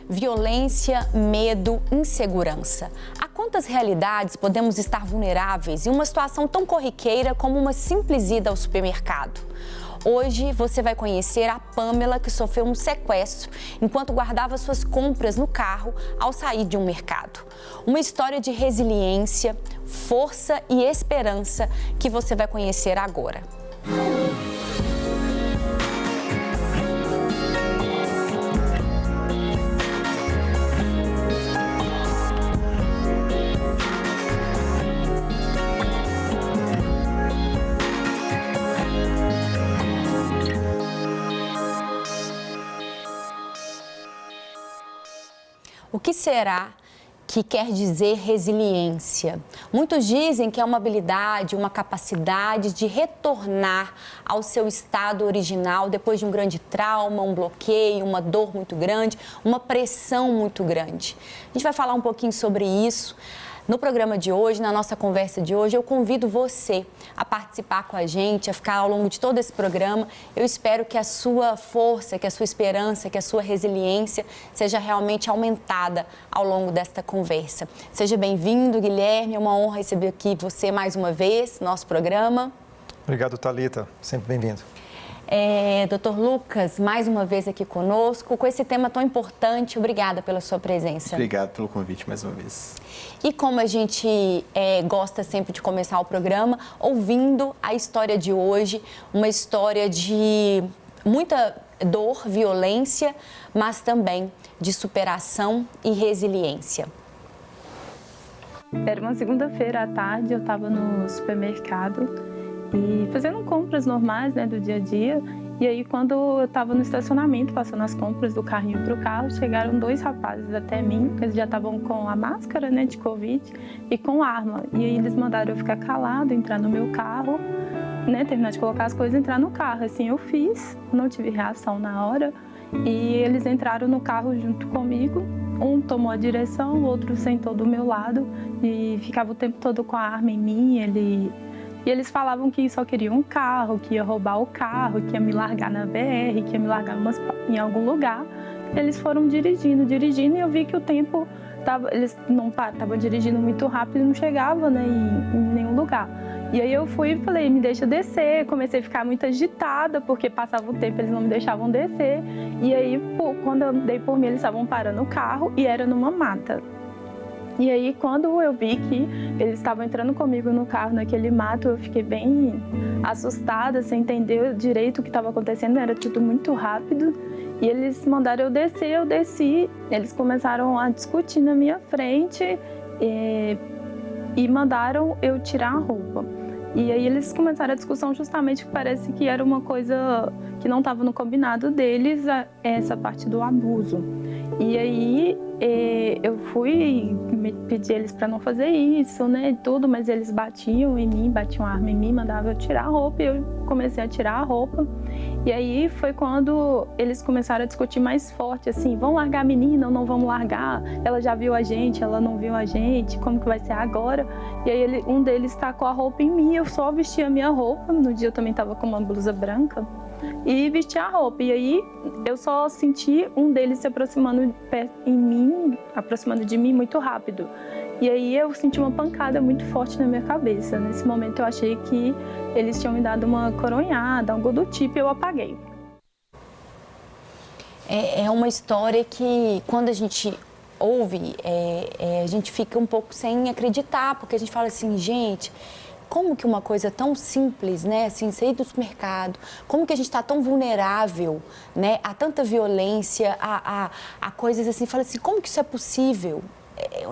violência, medo, insegurança. A quantas realidades podemos estar vulneráveis em uma situação tão corriqueira como uma simples ida ao supermercado? Hoje você vai conhecer a Pamela, que sofreu um sequestro enquanto guardava suas compras no carro ao sair de um mercado. Uma história de resiliência, força e esperança que você vai conhecer agora. O que será que quer dizer resiliência? Muitos dizem que é uma habilidade, uma capacidade de retornar ao seu estado original depois de um grande trauma, um bloqueio, uma dor muito grande, uma pressão muito grande. A gente vai falar um pouquinho sobre isso. No programa de hoje, na nossa conversa de hoje, eu convido você a participar com a gente, a ficar ao longo de todo esse programa. Eu espero que a sua força, que a sua esperança, que a sua resiliência seja realmente aumentada ao longo desta conversa. Seja bem-vindo, Guilherme, é uma honra receber aqui você mais uma vez no nosso programa. Obrigado, Thalita, sempre bem-vindo. Dr. Lucas, mais uma vez aqui conosco, com esse tema tão importante. Obrigada pela sua presença. Obrigado pelo convite mais uma vez. E como a gente gosta sempre de começar o programa, ouvindo a história de hoje, uma história de muita dor, violência, mas também de superação e resiliência. Era uma segunda-feira à tarde, eu estava no supermercado e fazendo compras normais, né, do dia a dia. E aí, quando eu estava no estacionamento, passando as compras do carrinho para o carro, chegaram dois rapazes até mim, eles já estavam com a máscara, né, de Covid e com arma. E aí eles mandaram eu ficar calado, entrar no meu carro, né, terminar de colocar as coisas e entrar no carro. Assim eu fiz, não tive reação na hora. E eles entraram no carro junto comigo. Um tomou a direção, o outro sentou do meu lado e ficava o tempo todo com a arma em mim. E eles falavam que só queriam um carro, que ia roubar o carro, que ia me largar na BR, que ia me largar em algum lugar. Eles foram dirigindo e eu vi que o tempo eles não estavam dirigindo muito rápido e não chegavam, né, em nenhum lugar. E aí eu fui e falei, me deixa descer. Comecei a ficar muito agitada, porque passava o tempo, eles não me deixavam descer. E aí, quando eu dei por mim, eles estavam parando o carro e era numa mata. E aí, quando eu vi que eles estavam entrando comigo no carro, naquele mato, eu fiquei bem assustada, sem entender direito o que estava acontecendo, era tudo muito rápido. E eles mandaram eu descer, eu desci, eles começaram a discutir na minha frente e mandaram eu tirar a roupa. E aí eles começaram a discussão justamente que parece que era uma coisa que não estava no combinado deles, essa parte do abuso. E aí eu fui pedir eles para não fazer isso, né, tudo, mas eles batiam em mim, batiam a arma em mim, mandavam eu tirar a roupa e eu comecei a tirar a roupa. E aí foi quando eles começaram a discutir mais forte, assim, vão largar a menina ou não vamos largar? Ela já viu a gente, ela não viu a gente, como que vai ser agora? E aí um deles tacou a roupa em mim, eu só vesti a minha roupa, no dia eu também estava com uma blusa branca, e vesti a roupa. E aí eu só senti um deles se aproximando de mim muito rápido. E aí eu senti uma pancada muito forte na minha cabeça. Nesse momento eu achei que eles tinham me dado uma coronhada, algo do tipo, e eu apaguei. É uma história que, quando a gente ouve, a gente fica um pouco sem acreditar, porque a gente fala assim, gente, como que uma coisa tão simples, né, assim, sair do supermercado, como que a gente está tão vulnerável, né, a tanta violência, a coisas assim, fala assim, como que isso é possível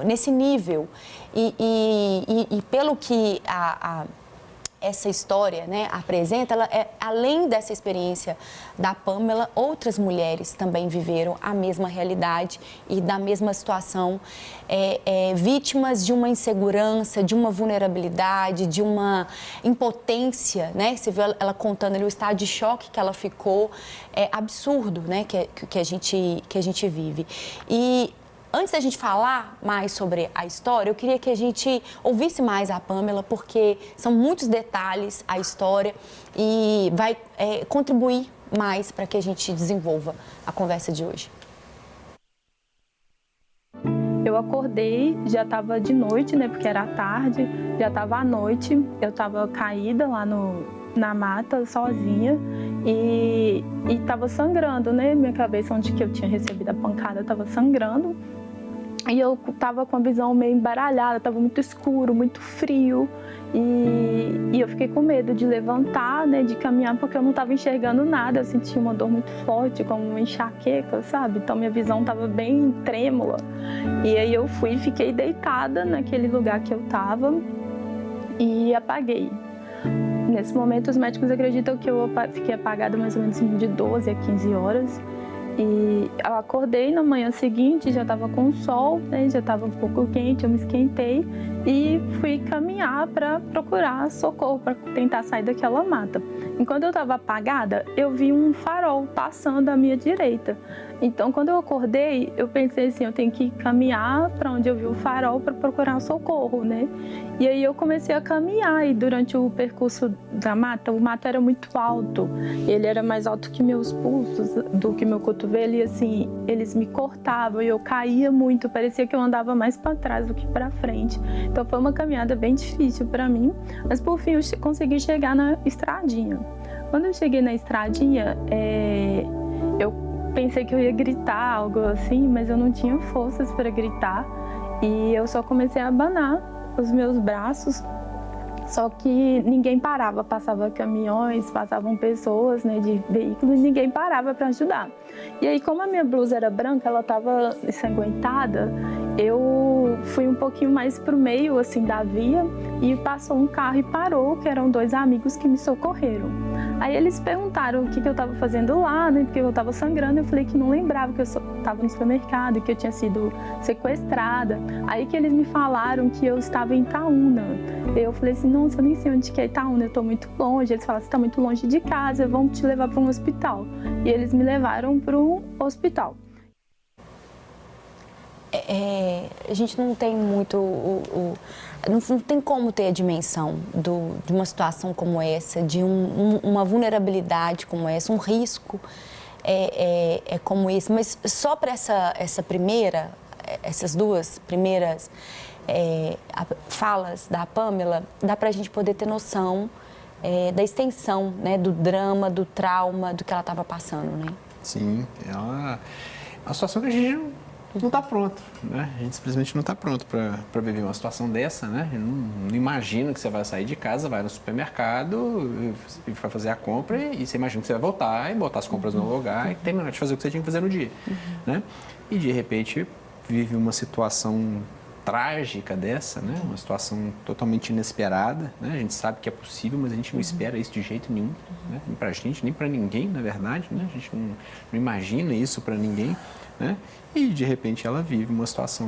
nesse nível? E pelo que essa história, né, apresenta, além dessa experiência da Pamela, outras mulheres também viveram a mesma realidade e da mesma situação, vítimas de uma insegurança, de uma vulnerabilidade, de uma impotência, né? Você vê ela contando ali o estado de choque que ela ficou, absurdo, né, que a gente vive. E antes da gente falar mais sobre a história, eu queria que a gente ouvisse mais a Pamela, porque são muitos detalhes a história e vai contribuir mais para que a gente desenvolva a conversa de hoje. Eu acordei, já estava de noite, né, porque era tarde, já estava à noite, eu estava caída lá na mata, sozinha, e estava sangrando, né, minha cabeça, onde que eu tinha recebido a pancada, estava sangrando, e eu estava com a visão meio embaralhada, estava muito escuro, muito frio, e eu fiquei com medo de levantar, né, de caminhar, porque eu não estava enxergando nada, eu sentia uma dor muito forte, como uma enxaqueca, sabe? Então minha visão estava bem trêmula. E aí eu fui e fiquei deitada naquele lugar que eu estava e apaguei. Nesse momento os médicos acreditam que eu fiquei apagada mais ou menos de 12 a 15 horas. E eu acordei na manhã seguinte, já estava com sol, né, já estava um pouco quente, eu me esquentei e fui caminhar para procurar socorro, para tentar sair daquela mata. Enquanto eu estava apagada, eu vi um farol passando à minha direita. Então, quando eu acordei, eu pensei assim, eu tenho que caminhar para onde eu vi o farol para procurar socorro, né? E aí eu comecei a caminhar e durante o percurso da mata, o mato era muito alto. Ele era mais alto que meus pulsos, do que meu cotovelo, e assim, eles me cortavam e eu caía muito, parecia que eu andava mais para trás do que para frente. Então foi uma caminhada bem difícil para mim, mas por fim eu consegui chegar na estradinha. Quando eu cheguei na estradinha, eu pensei que eu ia gritar, algo assim, mas eu não tinha forças para gritar e eu só comecei a abanar os meus braços, só que ninguém parava, passava caminhões, passavam pessoas, né, de veículo e ninguém parava para ajudar. E aí, como a minha blusa era branca, ela estava ensanguentada, eu fui um pouquinho mais pro meio, assim, da via e passou um carro e parou, que eram 2 amigos que me socorreram. Aí eles perguntaram o que eu estava fazendo lá, né, porque eu estava sangrando, eu falei que não lembrava, que eu estava no supermercado, que eu tinha sido sequestrada. Aí que eles me falaram que eu estava em Itaúna. Eu falei assim, nossa, eu nem sei onde que é Itaúna, eu estou muito longe. Eles falaram, você está muito longe de casa, vamos te levar para um hospital. E eles me levaram para um hospital. A gente não tem muito não tem como ter a dimensão de uma situação como essa, de uma vulnerabilidade como essa, um risco como esse. Mas só para essas 2 primeiras falas da Pamela, dá para a gente poder ter noção da extensão, né, do drama, do trauma, do que ela estava passando, né? Sim, é uma situação que a gente não está pronto, né? A gente simplesmente não está pronto para viver uma situação dessa, né? Não imagina que você vai sair de casa, vai no supermercado e vai fazer a compra e você imagina que você vai voltar e botar as compras no lugar e terminar de fazer o que você tinha que fazer no dia, né? E de repente vive uma situação trágica dessa, né? Uma situação totalmente inesperada, né? A gente sabe que é possível, mas a gente não espera isso de jeito nenhum, né? Nem pra gente, nem para ninguém, na verdade, né? A gente não imagina isso para ninguém, né? E de repente ela vive uma situação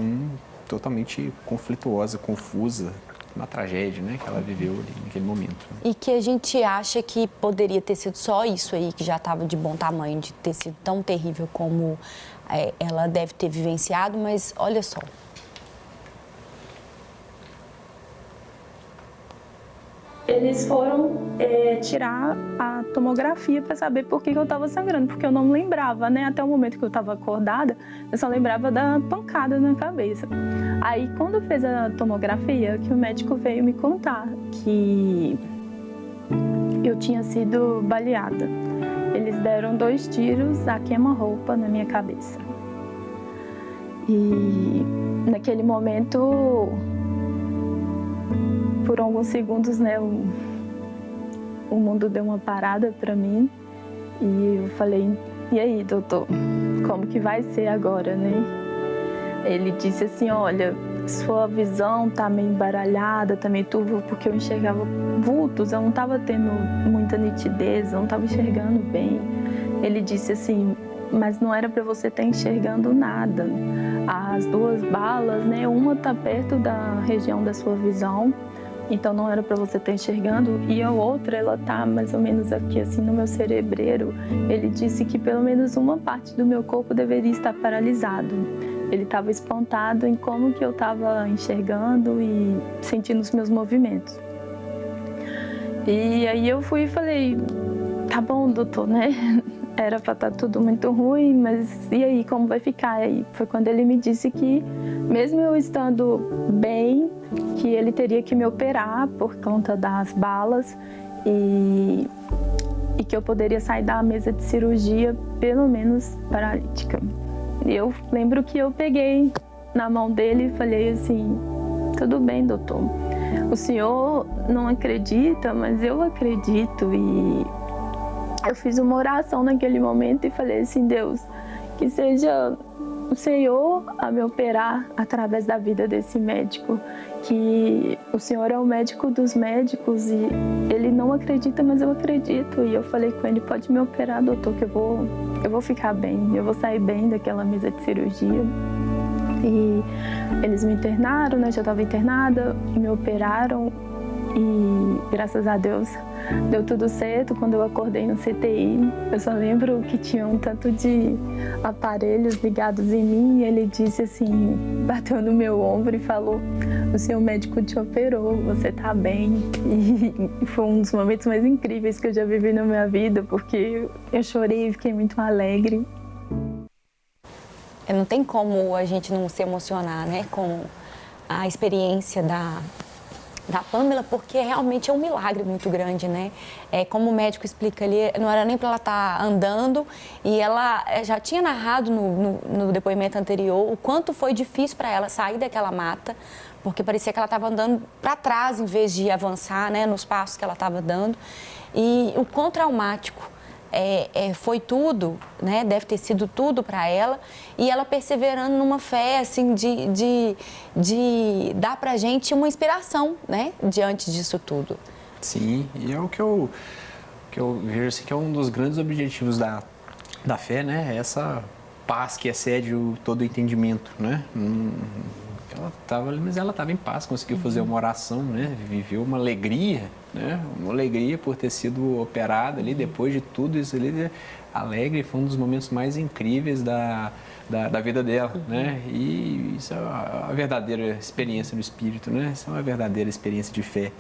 totalmente conflituosa, confusa, uma tragédia, né? Que ela viveu ali naquele momento. E que a gente acha que poderia ter sido só isso aí, que já estava de bom tamanho, de ter sido tão terrível como ela deve ter vivenciado, mas olha só. Eles foram tirar a tomografia para saber por que eu estava sangrando, porque eu não lembrava, né? Até o momento que eu estava acordada, eu só lembrava da pancada na cabeça. Aí, quando fez a tomografia, que o médico veio me contar que eu tinha sido baleada. Eles deram 2 tiros a queima-roupa na minha cabeça. E naquele momento, por alguns segundos, né, o mundo deu uma parada para mim e eu falei, e aí, doutor, como que vai ser agora, né? Ele disse assim, olha, sua visão tá meio embaralhada, tá meio turva, porque eu enxergava vultos, eu não tava tendo muita nitidez, eu não tava enxergando bem. Ele disse assim, mas não era para você estar enxergando nada. As 2 balas, né, uma tá perto da região da sua visão, então não era para você estar enxergando, e a outra, ela tá mais ou menos aqui, assim, no meu cerebreiro. Ele disse que pelo menos uma parte do meu corpo deveria estar paralisado. Ele estava espantado em como que eu estava enxergando e sentindo os meus movimentos. E aí eu fui e falei, tá bom, doutor, né? era para estar tudo muito ruim, mas e aí, como vai ficar? Aí foi quando ele me disse que, mesmo eu estando bem, que ele teria que me operar por conta das balas e que eu poderia sair da mesa de cirurgia, pelo menos paralítica. Eu lembro que eu peguei na mão dele e falei assim: tudo bem, doutor, o senhor não acredita, mas eu acredito. E eu fiz uma oração naquele momento e falei assim: Deus, que seja o Senhor a me operar através da vida desse médico, que o Senhor é o médico dos médicos e ele não acredita, mas eu acredito. E eu falei com ele: pode me operar, doutor, que eu vou ficar bem, eu vou sair bem daquela mesa de cirurgia. E eles me internaram, né? Já estava internada, me operaram e graças a Deus deu tudo certo. Quando eu acordei no CTI, eu só lembro que tinha um tanto de aparelhos ligados em mim e ele disse assim, bateu no meu ombro e falou: o seu médico te operou, você tá bem. E foi um dos momentos mais incríveis que eu já vivi na minha vida, porque eu chorei e fiquei muito alegre. Não tem como a gente não se emocionar, né, com a experiência da Pamela, porque realmente é um milagre muito grande, né? Como o médico explica ali, não era nem para ela estar andando, e ela já tinha narrado no depoimento anterior o quanto foi difícil para ela sair daquela mata, porque parecia que ela estava andando para trás em vez de avançar, né, nos passos que ela estava dando, e o quão traumático foi tudo, né? Deve ter sido tudo para ela, e ela perseverando numa fé assim de dar pra gente uma inspiração, né? Diante disso tudo. Sim, e é o que eu vejo assim, que é um dos grandes objetivos da fé, né? Essa paz que excede todo o entendimento, né? Mas ela estava em paz, conseguiu fazer uma oração, né? Viveu uma alegria, né? Uma alegria por ter sido operada ali, depois de tudo isso ali, alegre. Foi um dos momentos mais incríveis da vida dela, né? E isso é a verdadeira experiência do Espírito, né? Isso é uma verdadeira experiência de fé,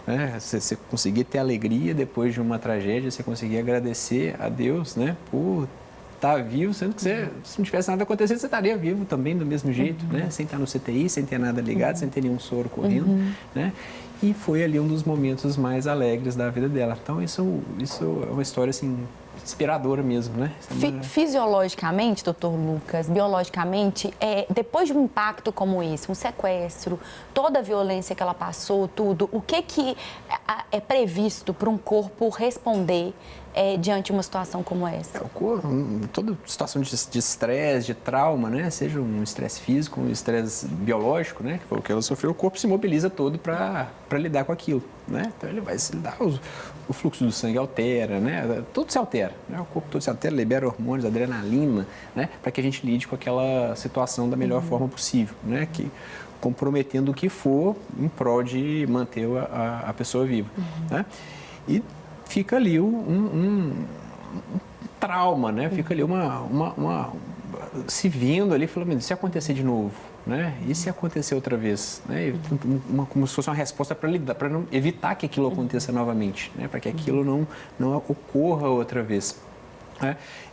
né? Você conseguir ter alegria depois de uma tragédia, você conseguir agradecer a Deus, né? Por estar vivo, sendo que se não tivesse nada acontecido, você estaria vivo também do mesmo jeito, né? Sem estar no CTI, sem ter nada ligado, sem ter nenhum soro correndo, né? E foi ali um dos momentos mais alegres da vida dela. Então, isso é uma história, assim, inspiradora mesmo, né? Fisiologicamente, doutor Lucas, biologicamente, depois de um impacto como esse, um sequestro, toda a violência que ela passou, tudo, o que é previsto para um corpo responder diante de uma situação como essa? Toda situação de estresse, de trauma, né? Seja um estresse físico, um estresse biológico, né? Que foi o que ela sofreu, o corpo se mobiliza todo para lidar com aquilo, né? Então ele vai se lidar, o fluxo do sangue altera, né? Tudo se altera, né? O corpo todo se altera, libera hormônios, adrenalina, né? Para que a gente lide com aquela situação da melhor forma possível, né? Comprometendo o que for em prol de manter a pessoa viva, né? E fica ali um trauma, né? Fica ali se vendo ali, falando: se acontecer de novo, né? E se acontecer outra vez, né? Como se fosse uma resposta para evitar que aquilo aconteça novamente, né? Para que aquilo não ocorra outra vez.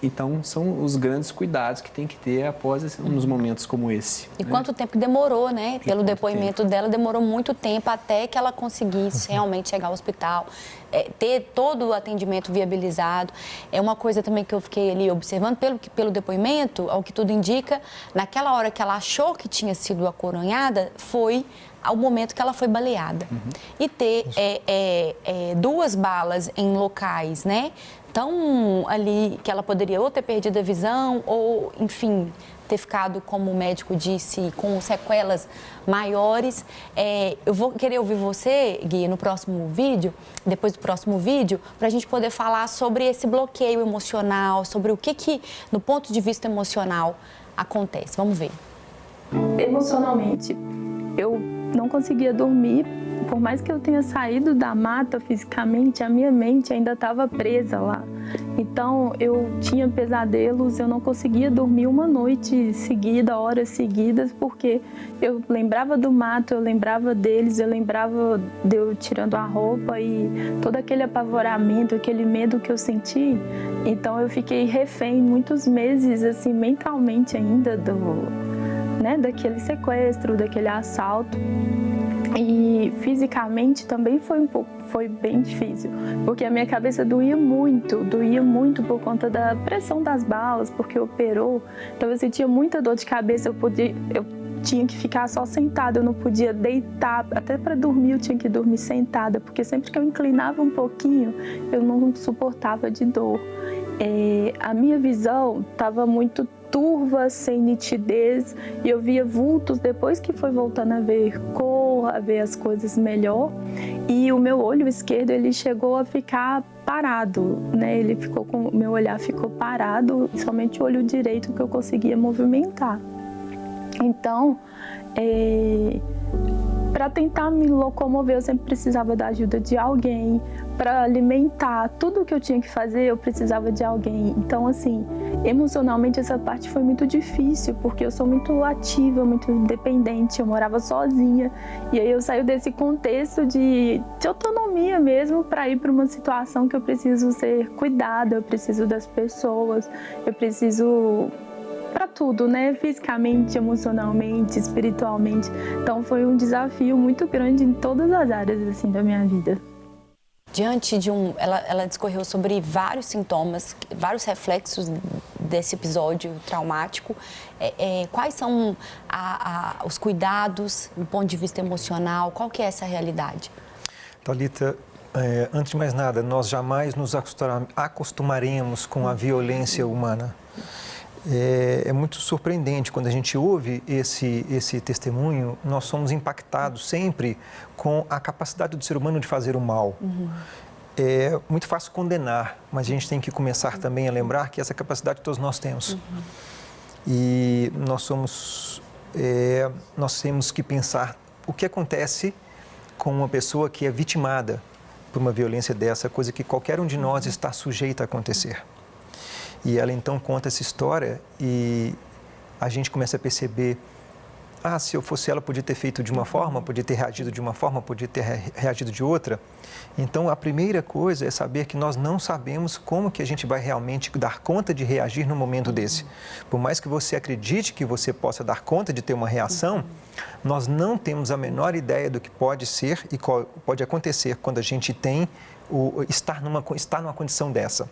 Então, são os grandes cuidados que tem que ter após uns momentos como esse. E quanto tempo demorou, né? Pelo depoimento dela, demorou muito tempo até que ela conseguisse realmente chegar ao hospital, ter todo o atendimento viabilizado. É uma coisa também que eu fiquei ali observando, pelo depoimento, ao que tudo indica, naquela hora que ela achou que tinha sido acoronhada, foi ao momento que ela foi baleada. E ter 2 balas em locais, né? Tão ali que ela poderia ou ter perdido a visão ou, enfim, ter ficado, como o médico disse, com sequelas maiores. Eu vou querer ouvir você, Gui, no próximo vídeo, depois do próximo vídeo, para a gente poder falar sobre esse bloqueio emocional, sobre o que, do ponto de vista emocional, acontece. Vamos ver. Emocionalmente, eu não conseguia dormir. Por mais que eu tenha saído da mata fisicamente, a minha mente ainda estava presa lá. Então eu tinha pesadelos, eu não conseguia dormir uma noite seguida, horas seguidas, porque eu lembrava do mato, eu lembrava deles, eu lembrava de eu tirando a roupa e todo aquele apavoramento, aquele medo que eu senti. Então eu fiquei refém muitos meses, assim, mentalmente ainda daquele sequestro, daquele assalto. E fisicamente também foi bem difícil, porque a minha cabeça doía muito por conta da pressão das balas, porque operou. Então eu sentia muita dor de cabeça, eu tinha que ficar só sentada, eu não podia deitar, até para dormir eu tinha que dormir sentada, porque sempre que eu inclinava um pouquinho, eu não suportava de dor. A minha visão estava muito turva, sem nitidez, e eu via vultos depois que foi voltando a ver cor, a ver as coisas melhor. E o meu olho esquerdo, ele chegou a ficar parado, né? O meu olhar ficou parado, somente o olho direito que eu conseguia movimentar. Então, para tentar me locomover, eu sempre precisava da ajuda de alguém. Para alimentar tudo que eu tinha que fazer, eu precisava de alguém. Então, assim, emocionalmente essa parte foi muito difícil, porque eu sou muito ativa, muito independente, eu morava sozinha. E aí eu saio desse contexto de autonomia mesmo para ir para uma situação que eu preciso ser cuidada, eu preciso das pessoas, eu preciso para tudo, né? Fisicamente, emocionalmente, espiritualmente. Então foi um desafio muito grande em todas as áreas assim da minha vida. Diante de ela discorreu sobre vários sintomas, vários reflexos desse episódio traumático. Quais são os cuidados do ponto de vista emocional? Qual que é essa realidade? Thalita, antes de mais nada, nós jamais nos acostumaremos com a violência humana. É muito surpreendente quando a gente ouve esse testemunho, nós somos impactados sempre com a capacidade do ser humano de fazer o mal. Uhum. É muito fácil condenar, mas a gente tem que começar também a lembrar que essa capacidade todos nós temos. Uhum. E nós temos que pensar o que acontece com uma pessoa que é vitimada por uma violência dessa, coisa que qualquer um de nós está sujeito a acontecer. E ela então conta essa história e a gente começa a perceber, se eu fosse ela, podia ter feito de uma forma, podia ter reagido de uma forma, podia ter reagido de outra. Então, a primeira coisa é saber que nós não sabemos como que a gente vai realmente dar conta de reagir num momento desse. Por mais que você acredite que você possa dar conta de ter uma reação, nós não temos a menor ideia do que pode ser e pode acontecer quando a gente está numa condição dessa.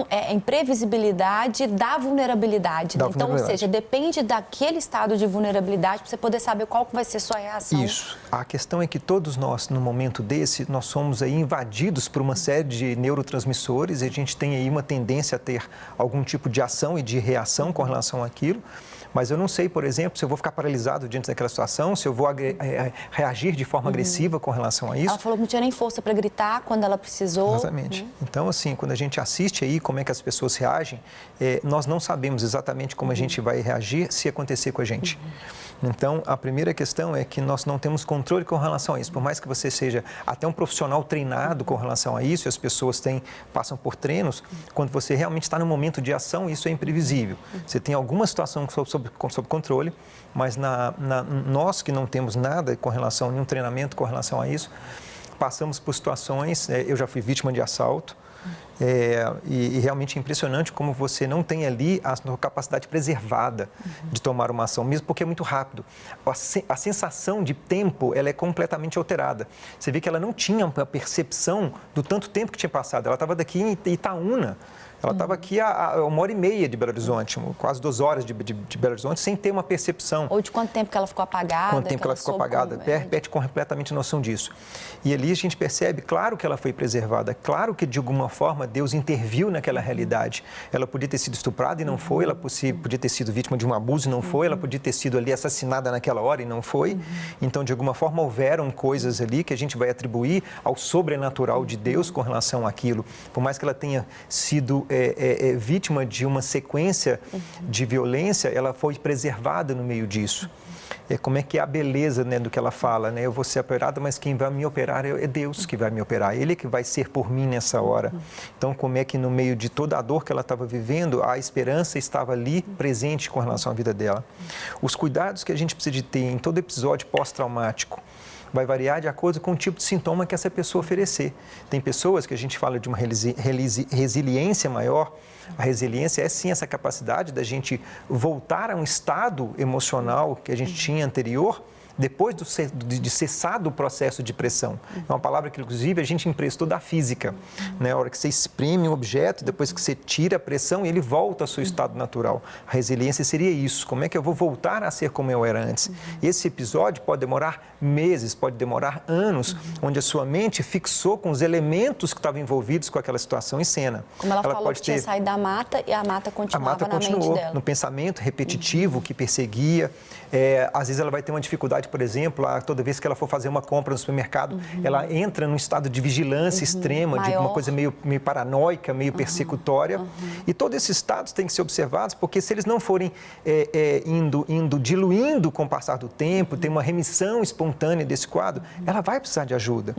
É imprevisibilidade da vulnerabilidade. Então, ou seja, depende daquele estado de vulnerabilidade para você poder saber qual vai ser a sua reação. Isso. A questão é que todos nós, no momento desse, nós somos aí invadidos por uma série de neurotransmissores e a gente tem aí uma tendência a ter algum tipo de ação e de reação com relação àquilo. Mas eu não sei, por exemplo, se eu vou ficar paralisado diante daquela situação, se eu vou reagir de forma agressiva com relação a isso. Ela falou que não tinha nem força para gritar quando ela precisou. Exatamente. Então, assim, quando a gente assiste aí como é que as pessoas reagem, nós não sabemos exatamente como a gente vai reagir se acontecer com a gente. Então, a primeira questão é que nós não temos controle com relação a isso. Por mais que você seja até um profissional treinado com relação a isso, e as pessoas passam por treinos, quando você realmente está no momento de ação, isso é imprevisível. Você tem alguma situação sob controle, mas nós que não temos nada com relação a nenhum treinamento com relação a isso, passamos por situações, eu já fui vítima de assalto, e realmente é impressionante como você não tem ali a sua capacidade preservada de tomar uma ação, mesmo porque é muito rápido. A sensação de tempo, ela é completamente alterada. Você vê que ela não tinha a percepção do tanto tempo que tinha passado. Ela estava daqui em Itaúna. Ela estava aqui a 1h30 de Belo Horizonte, quase 2 horas de Belo Horizonte, sem ter uma percepção. Ou de quanto tempo que ela ficou apagada. Quanto tempo que ela ficou apagada. Perde completamente noção disso. E ali a gente percebe, claro que ela foi preservada, claro que de alguma forma Deus interviu naquela realidade. Ela podia ter sido estuprada e não foi, ela podia ter sido vítima de um abuso e não foi, ela podia ter sido ali assassinada naquela hora e não foi. Então, de alguma forma, houveram coisas ali que a gente vai atribuir ao sobrenatural de Deus com relação àquilo. Por mais que ela tenha sido vítima de uma sequência de violência, ela foi preservada no meio disso. Como é que é a beleza, né, do que ela fala, né? Eu vou ser operada, mas quem vai me operar é Deus que vai me operar. Ele é que vai ser por mim nessa hora. Então, como é que no meio de toda a dor que ela estava vivendo, a esperança estava ali presente com relação à vida dela. Os cuidados que a gente precisa de ter em todo episódio pós-traumático vai variar de acordo com o tipo de sintoma que essa pessoa oferecer. Tem pessoas que a gente fala de uma resiliência maior. A resiliência é sim essa capacidade da gente voltar a um estado emocional que a gente tinha anterior, depois de cessado o processo de pressão. É uma palavra que, inclusive, a gente emprestou da física. Né? A hora que você espreme um objeto, depois que você tira a pressão, ele volta ao seu estado natural. A resiliência seria isso. Como é que eu vou voltar a ser como eu era antes? Esse episódio pode demorar meses, pode demorar anos, onde a sua mente fixou com os elementos que estavam envolvidos com aquela situação em cena. Como ela falou que tinha saído da mata e a mata continuava na mente dela. No pensamento repetitivo que perseguia. Às vezes ela vai ter uma dificuldade, por exemplo, toda vez que ela for fazer uma compra no supermercado, ela entra num estado de vigilância extrema, de uma coisa meio paranoica, meio persecutória. E todos esses estados têm que ser observados, porque se eles não forem indo diluindo com o passar do tempo, tem uma remissão espontânea desse quadro, ela vai precisar de ajuda.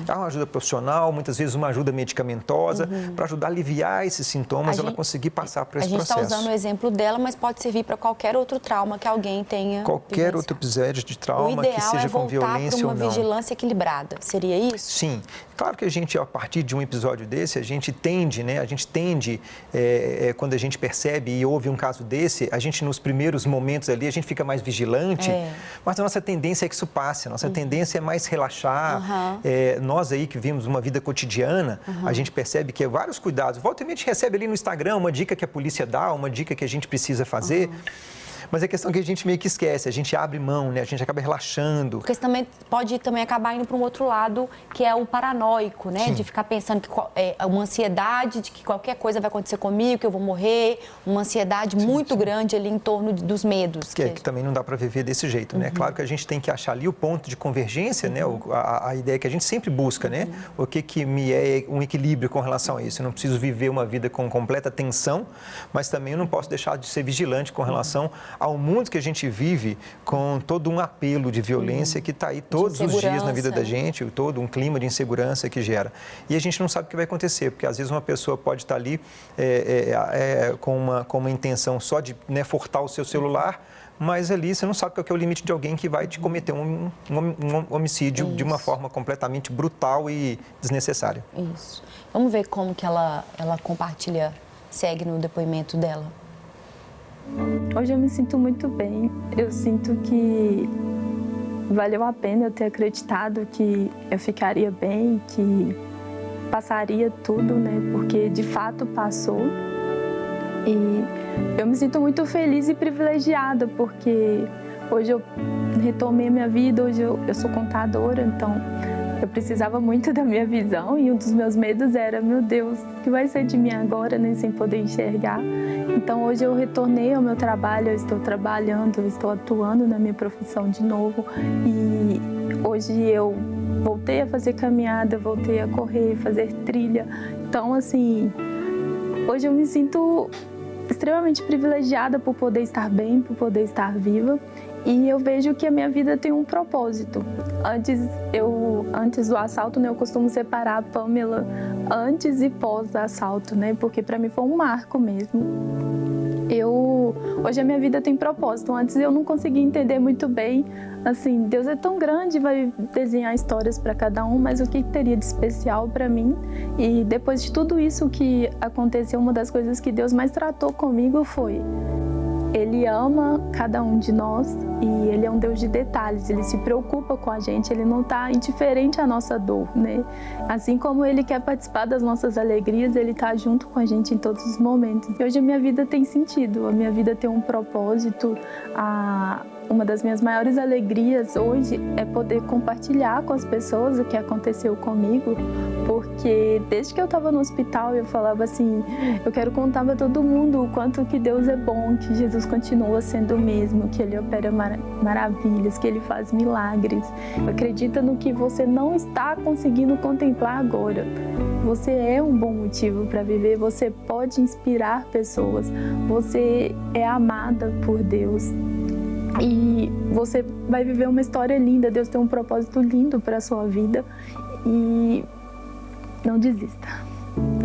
Uma ajuda profissional, muitas vezes uma ajuda medicamentosa, para ajudar a aliviar esses sintomas, ela conseguir passar por esse processo. A gente está usando o exemplo dela, mas pode servir para qualquer outro trauma que alguém tenha. Qualquer outro episódio de trauma que seja com violência ou não. O ideal é voltar para uma vigilância equilibrada. Seria isso? Sim. Claro que a gente, a partir de um episódio desse, a gente tende, quando a gente percebe e ouve um caso desse, a gente nos primeiros momentos ali, a gente fica mais vigilante, mas a nossa tendência é que isso passe, a nossa tendência é mais relaxar. Nós aí que vivemos uma vida cotidiana, a gente percebe que vários cuidados, volta e meia a gente recebe ali no Instagram uma dica que a polícia dá, uma dica que a gente precisa fazer. Mas é questão que a gente meio que esquece, a gente abre mão, né? A gente acaba relaxando. Porque você pode também acabar indo para um outro lado, que é o paranoico, né? Sim. De ficar pensando que uma ansiedade de que qualquer coisa vai acontecer comigo, que eu vou morrer, uma ansiedade muito grande ali em torno dos medos. Que também não dá para viver desse jeito, né? Claro que a gente tem que achar ali o ponto de convergência, né? A ideia que a gente sempre busca, né? O que me é um equilíbrio com relação a isso. Eu não preciso viver uma vida com completa tensão, mas também eu não posso deixar de ser vigilante com relação ao mundo que a gente vive, com todo um apelo de violência que está aí todos os dias na vida da gente, todo um clima de insegurança que gera. E a gente não sabe o que vai acontecer, porque às vezes uma pessoa pode estar ali com uma intenção só de furtar o seu celular, mas ali você não sabe qual que é o limite de alguém que vai te cometer um homicídio de uma forma completamente brutal e desnecessária. Isso. Vamos ver como que ela compartilha, segue no depoimento dela. Hoje eu me sinto muito bem. Eu sinto que valeu a pena eu ter acreditado que eu ficaria bem, que passaria tudo, né? Porque de fato passou. E eu me sinto muito feliz e privilegiada, porque hoje eu retomei a minha vida, hoje eu sou contadora, então eu precisava muito da minha visão e um dos meus medos era, meu Deus, o que vai ser de mim agora, né, sem poder enxergar? Então hoje eu retornei ao meu trabalho, eu estou trabalhando, eu estou atuando na minha profissão de novo e hoje eu voltei a fazer caminhada, voltei a correr, fazer trilha. Então assim, hoje eu me sinto extremamente privilegiada por poder estar bem, por poder estar viva. E eu vejo que a minha vida tem um propósito. Antes do assalto, né, eu costumo separar a Pamela antes e pós-assalto, né? Porque para mim foi um marco mesmo. Hoje a minha vida tem propósito. Antes eu não conseguia entender muito bem, assim, Deus é tão grande, vai desenhar histórias para cada um, mas o que teria de especial para mim? E depois de tudo isso que aconteceu, uma das coisas que Deus mais tratou comigo foi: Ele ama cada um de nós e Ele é um Deus de detalhes, Ele se preocupa com a gente, Ele não está indiferente à nossa dor, né? Assim como Ele quer participar das nossas alegrias, Ele está junto com a gente em todos os momentos. E hoje a minha vida tem sentido, a minha vida tem um propósito. Uma das minhas maiores alegrias hoje é poder compartilhar com as pessoas o que aconteceu comigo, porque desde que eu estava no hospital eu falava assim, eu quero contar para todo mundo o quanto que Deus é bom, que Jesus continua sendo o mesmo, que Ele opera maravilhas, que Ele faz milagres. Acredita no que você não está conseguindo contemplar agora. Você é um bom motivo para viver, você pode inspirar pessoas, você é amada por Deus. E você vai viver uma história linda, Deus tem um propósito lindo para a sua vida e não desista.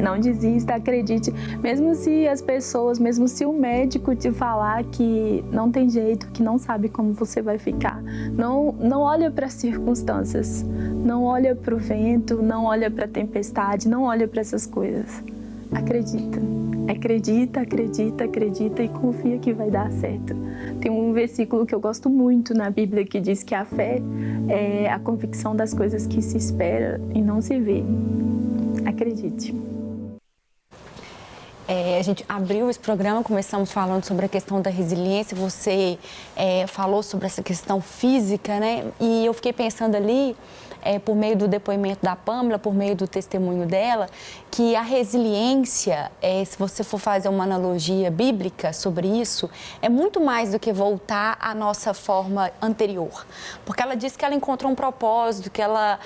Não desista, acredite. Mesmo se as pessoas, mesmo se o médico te falar que não tem jeito, que não sabe como você vai ficar, não olha para as circunstâncias, não olha para o vento, não olha para a tempestade, não olha para essas coisas. Acredita. Acredita, acredita, acredita e confia que vai dar certo. Tem um versículo que eu gosto muito na Bíblia que diz que a fé é a convicção das coisas que se espera e não se vê. Acredite. A gente abriu esse programa, começamos falando sobre a questão da resiliência, você falou sobre essa questão física, né? E eu fiquei pensando ali, por meio do depoimento da Pâmela, por meio do testemunho dela, que a resiliência, se você for fazer uma analogia bíblica sobre isso, é muito mais do que voltar à nossa forma anterior. Porque ela disse que ela encontrou um propósito, que ela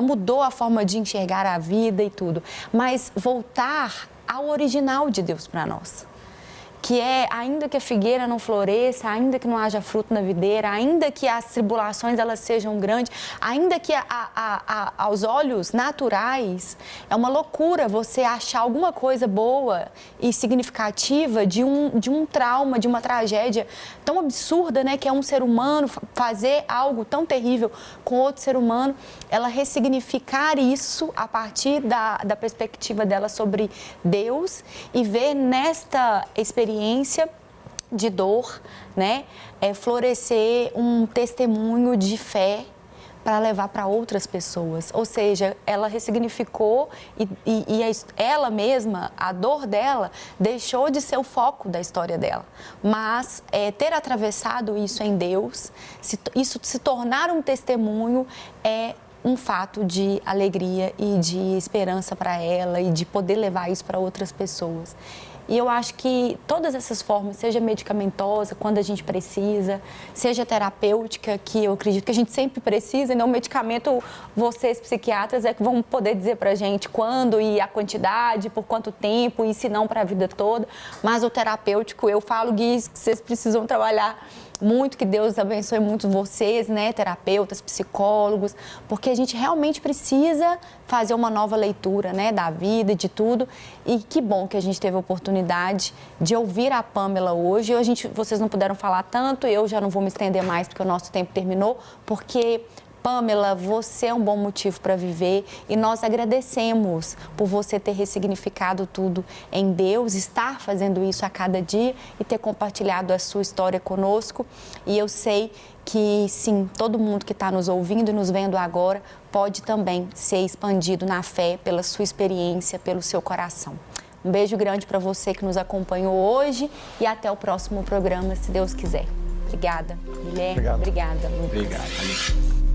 mudou a forma de enxergar a vida e tudo. Mas voltar ao original de Deus para nós, que é, ainda que a figueira não floresça, ainda que não haja fruto na videira, ainda que as tribulações elas sejam grandes, ainda que aos olhos naturais, é uma loucura você achar alguma coisa boa e significativa de um trauma, de uma tragédia tão absurda, né, que é um ser humano fazer algo tão terrível com outro ser humano, ela ressignificar isso a partir da perspectiva dela sobre Deus e ver nesta experiência de dor, né, florescer um testemunho de fé para levar para outras pessoas. Ou seja, ela ressignificou e ela mesma, a dor dela, deixou de ser o foco da história dela. Mas ter atravessado isso em Deus, isso se tornar um testemunho é um fato de alegria e de esperança para ela e de poder levar isso para outras pessoas. E eu acho que todas essas formas, seja medicamentosa, quando a gente precisa, seja terapêutica, que eu acredito que a gente sempre precisa, né? O medicamento, vocês psiquiatras é que vão poder dizer pra gente quando e a quantidade, por quanto tempo, e se não para a vida toda. Mas o terapêutico, eu falo, Gui, que vocês precisam trabalhar muito, que Deus abençoe muito vocês, né, terapeutas, psicólogos, porque a gente realmente precisa fazer uma nova leitura, né, da vida e de tudo. E que bom que a gente teve a oportunidade de ouvir a Pâmela hoje. Vocês não puderam falar tanto, eu já não vou me estender mais porque o nosso tempo terminou, porque Pâmela, você é um bom motivo para viver e nós agradecemos por você ter ressignificado tudo em Deus, estar fazendo isso a cada dia e ter compartilhado a sua história conosco. E eu sei que, sim, todo mundo que está nos ouvindo e nos vendo agora pode também ser expandido na fé pela sua experiência, pelo seu coração. Um beijo grande para você que nos acompanhou hoje e até o próximo programa, se Deus quiser. Obrigada, Guilherme. Obrigado. Obrigada, Lucas. Obrigado, Alice.